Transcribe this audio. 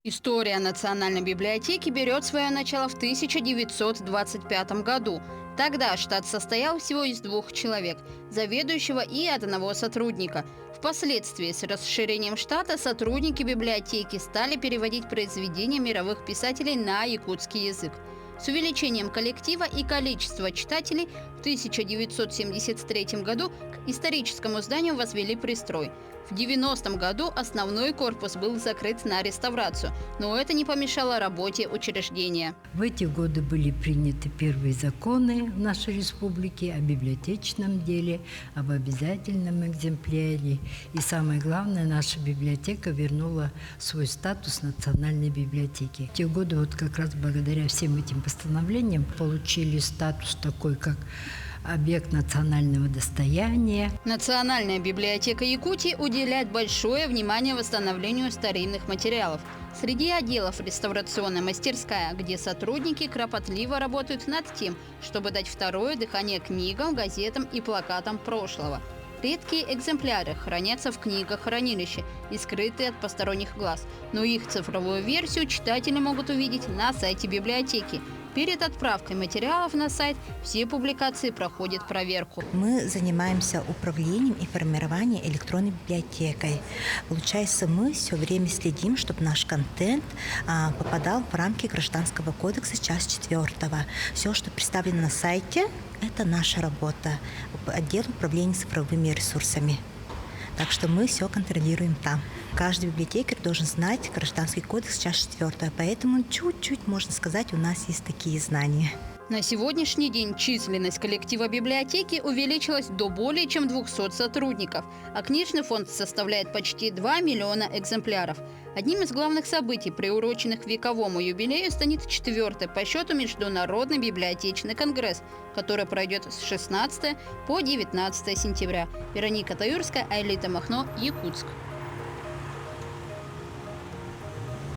История Национальной библиотеки берет свое начало в 1925 году. Тогда штат состоял всего из 2 человек – заведующего и 1 сотрудника. Впоследствии с расширением штата сотрудники библиотеки стали переводить произведения мировых писателей на якутский язык. С увеличением коллектива и количества читателей в 1973 году к историческому зданию возвели пристрой. В 90-м году основной корпус был закрыт на реставрацию, но это не помешало работе учреждения. В эти годы были приняты первые законы в нашей республике о библиотечном деле, об обязательном экземпляре. И самое главное, наша библиотека вернула свой статус национальной библиотеки. В те годы вот как раз благодаря всем этим постановлениям получили статус такой, как объект национального достояния. Национальная библиотека Якутии уделяет большое внимание восстановлению старинных материалов. Среди отделов реставрационная мастерская, где сотрудники кропотливо работают над тем, чтобы дать второе дыхание книгам, газетам и плакатам прошлого. Редкие экземпляры хранятся в книгах-хранилище и скрыты от посторонних глаз, но их цифровую версию читатели могут увидеть на сайте библиотеки. Перед отправкой материалов на сайт все публикации проходят проверку. Мы занимаемся управлением и формированием электронной библиотекой. Получается, мы все время следим, чтобы наш контент попадал в рамки Гражданского кодекса, часть 4. Все, что представлено на сайте, это наша работа. Отдел управления цифровыми ресурсами. Так что мы все контролируем там. Каждый библиотекарь должен знать Гражданский кодекс, часть 4. Поэтому чуть-чуть, можно сказать, у нас есть такие знания. На сегодняшний день численность коллектива библиотеки увеличилась до более чем 200 сотрудников, а книжный фонд составляет почти 2 миллиона экземпляров. Одним из главных событий, приуроченных к вековому юбилею, станет 4-й по счету Международный библиотечный конгресс, который пройдет с 16 по 19 сентября. Вероника Таюрская, Айлита Махно, Якутск.